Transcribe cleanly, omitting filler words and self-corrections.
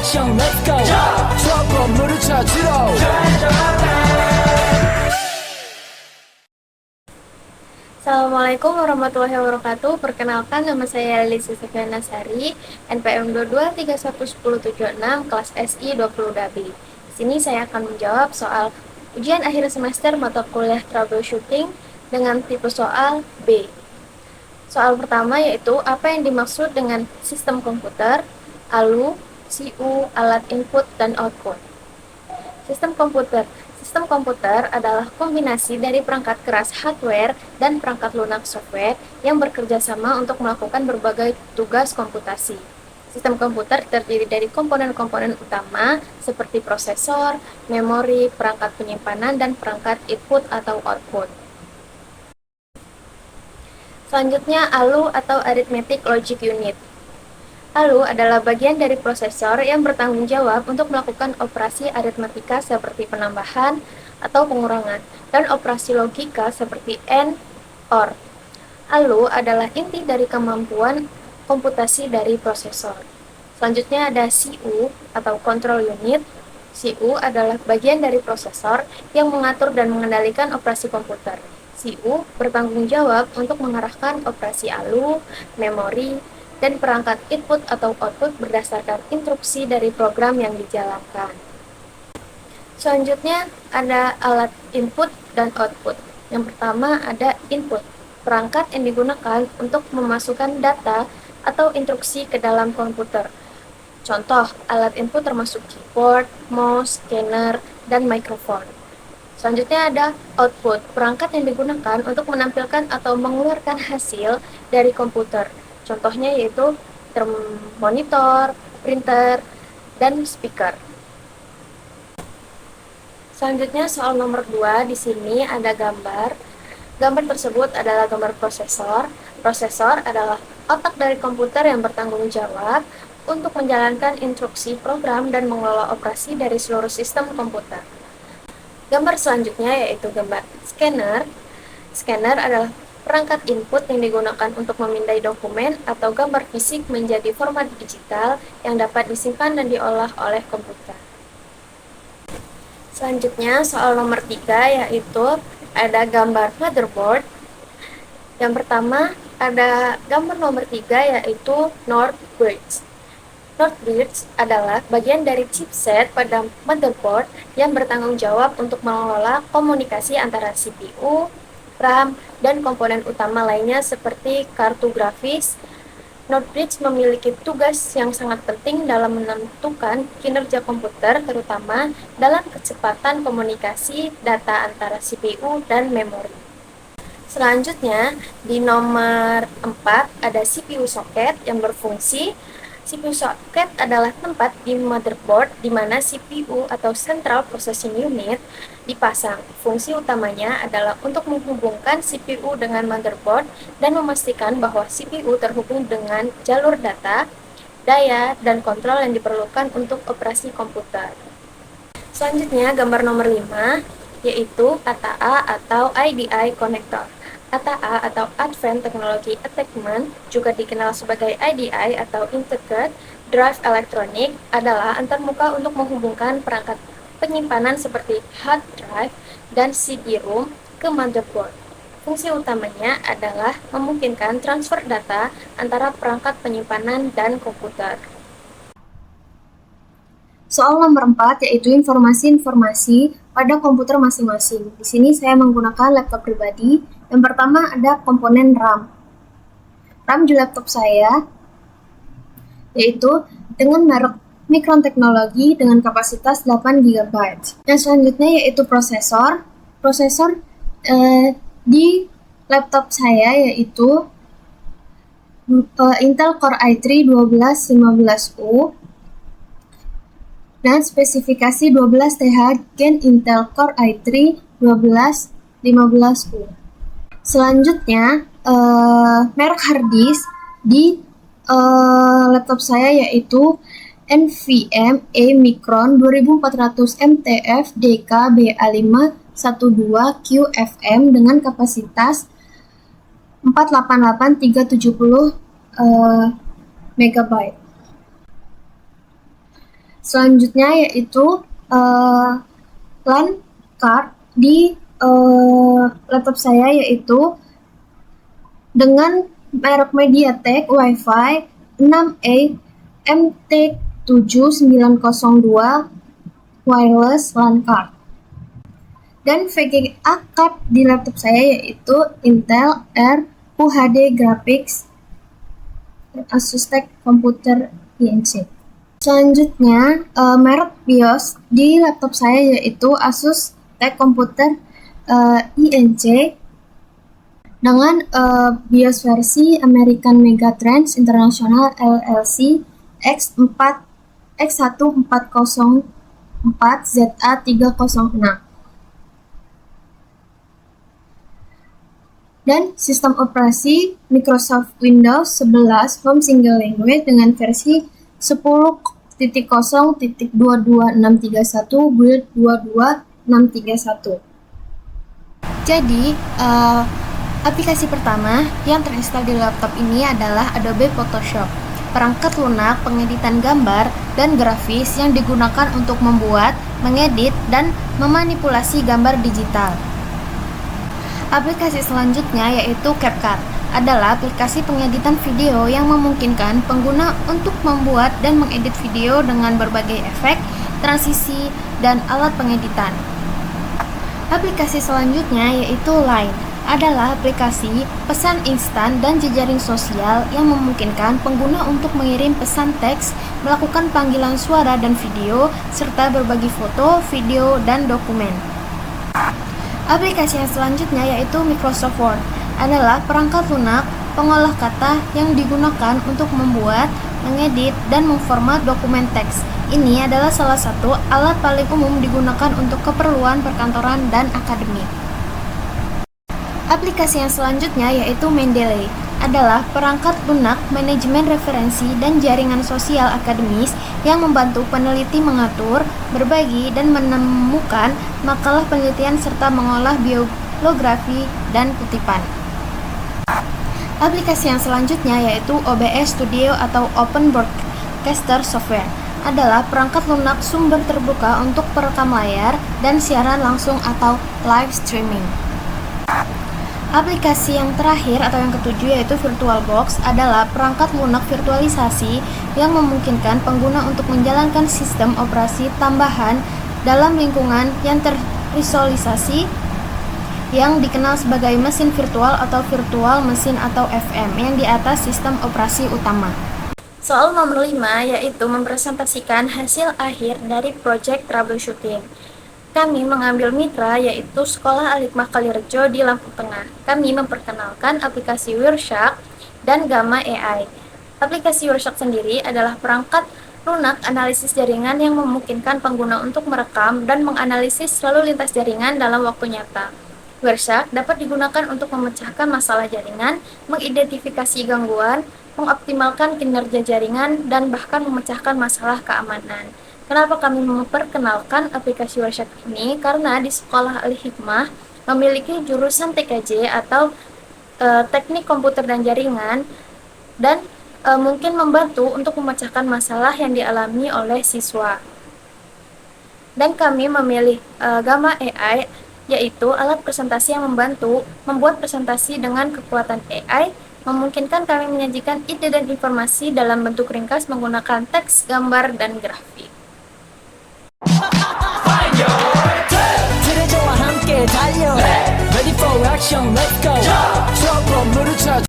액션 let's go 저 건물을 찾으러 Assalamualaikum warahmatullahi wabarakatuh. Perkenalkan, nama saya Lisa Sofyana Sari, NPM 22311076, kelas SI 20 DABI. Di sini saya akan menjawab soal ujian akhir semester mata kuliah troubleshooting dengan tipe soal B. Soal pertama yaitu apa yang dimaksud dengan sistem komputer, ALU, CU, alat input dan output. Sistem komputer. Sistem komputer adalah kombinasi dari perangkat keras hardware dan perangkat lunak software yang bekerja sama untuk melakukan berbagai tugas komputasi. Sistem komputer terdiri dari komponen-komponen utama seperti prosesor, memori, perangkat penyimpanan, dan perangkat input atau output. Selanjutnya, ALU atau Arithmetic Logic Unit. ALU adalah bagian dari prosesor yang bertanggung jawab untuk melakukan operasi aritmatika seperti penambahan atau pengurangan, dan operasi logika seperti AND, OR. ALU adalah inti dari kemampuan komputasi dari prosesor. Selanjutnya ada CU atau Control Unit. CU adalah bagian dari prosesor yang mengatur dan mengendalikan operasi komputer. CU bertanggung jawab untuk mengarahkan operasi ALU, memori, dan perangkat input atau output berdasarkan instruksi dari program yang dijalankan. Selanjutnya ada alat input dan output. Yang pertama ada input, perangkat yang digunakan untuk memasukkan data atau instruksi ke dalam komputer. Contoh, alat input termasuk keyboard, mouse, scanner, dan mikrofon. Selanjutnya ada output, perangkat yang digunakan untuk menampilkan atau mengeluarkan hasil dari komputer. Contohnya yaitu monitor, printer, dan speaker. Selanjutnya soal nomor 2, di sini ada gambar. Gambar tersebut adalah gambar prosesor. Prosesor adalah otak dari komputer yang bertanggung jawab untuk menjalankan instruksi program dan mengelola operasi dari seluruh sistem komputer. Gambar selanjutnya yaitu gambar scanner. Scanner adalah perangkat input yang digunakan untuk memindai dokumen atau gambar fisik menjadi format digital yang dapat disimpan dan diolah oleh komputer. Selanjutnya soal nomor 3 yaitu ada gambar motherboard. Yang pertama ada gambar nomor 3 yaitu North Bridge. North Bridge adalah bagian dari chipset pada motherboard yang bertanggung jawab untuk mengelola komunikasi antara CPU, RAM, dan komponen utama lainnya seperti kartu grafis. North Bridge memiliki tugas yang sangat penting dalam menentukan kinerja komputer, terutama dalam kecepatan komunikasi data antara CPU dan memori. Selanjutnya, di nomor 4 ada CPU socket yang berfungsi. CPU socket adalah tempat di motherboard di mana CPU atau Central Processing Unit dipasang. Fungsi utamanya adalah untuk menghubungkan CPU dengan motherboard dan memastikan bahwa CPU terhubung dengan jalur data, daya, dan kontrol yang diperlukan untuk operasi komputer. Selanjutnya, gambar nomor 5 yaitu ATA atau IDI connector. ATA atau Advanced Technology Attachment, juga dikenal sebagai IDI atau Integrated Drive Electronic, adalah antarmuka untuk menghubungkan perangkat penyimpanan seperti hard drive dan CD-ROM ke motherboard. Fungsi utamanya adalah memungkinkan transfer data antara perangkat penyimpanan dan komputer. Soal nomor 4 yaitu informasi-informasi pada komputer masing-masing. Di sini saya menggunakan laptop pribadi. Yang pertama ada komponen RAM. RAM di laptop saya yaitu dengan merek Micron Technology dengan kapasitas 8 GB. Yang selanjutnya yaitu prosesor. Prosesor di laptop saya yaitu Intel Core i3 1215U dan spesifikasi 12 TH Gen Intel Core i3 1215U. Selanjutnya, merek hard disk di laptop saya yaitu NVMe Micron 2400 MTF DKBA512QFM dengan kapasitas 488.370 MB. Selanjutnya yaitu LAN card di laptop saya, yaitu dengan merek MediaTek Wi-Fi 6A MT7902 wireless LAN card. Dan VGA card di laptop saya yaitu Intel R UHD Graphics Asus TUF Computer INC. Selanjutnya, merek BIOS di laptop saya yaitu Asus TUF Computer INC dengan BIOS versi American Megatrends International LLC X1404ZA306 dan sistem operasi Microsoft Windows 11 Home Single Language dengan versi 10.0.22631 build 22631. Jadi, aplikasi pertama yang terinstall di laptop ini adalah Adobe Photoshop, perangkat lunak pengeditan gambar dan grafis yang digunakan untuk membuat, mengedit, dan memanipulasi gambar digital. Aplikasi selanjutnya yaitu CapCut, adalah aplikasi pengeditan video yang memungkinkan pengguna untuk membuat dan mengedit video dengan berbagai efek, transisi, dan alat pengeditan. Aplikasi selanjutnya yaitu Line, adalah aplikasi pesan instan dan jejaring sosial yang memungkinkan pengguna untuk mengirim pesan teks, melakukan panggilan suara dan video, serta berbagi foto, video, dan dokumen. Aplikasi yang selanjutnya yaitu Microsoft Word, adalah perangkat lunak pengolah kata yang digunakan untuk membuat, mengedit, dan memformat dokumen teks. Ini adalah salah satu alat paling umum digunakan untuk keperluan perkantoran dan akademik. Aplikasi yang selanjutnya yaitu Mendeley, adalah perangkat lunak manajemen referensi dan jaringan sosial akademis yang membantu peneliti mengatur, berbagi, dan menemukan makalah penelitian serta mengolah bibliografi dan kutipan. Aplikasi yang selanjutnya yaitu OBS Studio atau Open Broadcaster Software, adalah perangkat lunak sumber terbuka untuk perekam layar dan siaran langsung atau live streaming. Aplikasi yang terakhir atau yang ketujuh yaitu VirtualBox, adalah perangkat lunak virtualisasi yang memungkinkan pengguna untuk menjalankan sistem operasi tambahan dalam lingkungan yang terisolasi yang dikenal sebagai mesin virtual atau virtual mesin atau VM yang di atas sistem operasi utama. Soal nomor 5 yaitu mempresentasikan hasil akhir dari project troubleshooting. Kami mengambil mitra yaitu Sekolah Al-Hikmah Kalirejo di Lampung Tengah. Kami memperkenalkan aplikasi Wireshark dan Gamma AI. Aplikasi Wireshark sendiri adalah perangkat lunak analisis jaringan yang memungkinkan pengguna untuk merekam dan menganalisis lalu lintas jaringan dalam waktu nyata. Wireshark dapat digunakan untuk memecahkan masalah jaringan, mengidentifikasi gangguan, mengoptimalkan kinerja jaringan, dan bahkan memecahkan masalah keamanan. Kenapa kami memperkenalkan aplikasi Wireshark ini? Karena di Sekolah Al-Hikmah memiliki jurusan TKJ atau Teknik Komputer dan Jaringan, dan mungkin membantu untuk memecahkan masalah yang dialami oleh siswa. Dan kami memilih Gamma AI, yaitu alat presentasi yang membantu membuat presentasi dengan kekuatan AI, memungkinkan kami menyajikan ide dan informasi dalam bentuk ringkas menggunakan teks, gambar, dan grafik. 트레저와 함께 달려 Ready for action, let's go. 저 건물을 찾아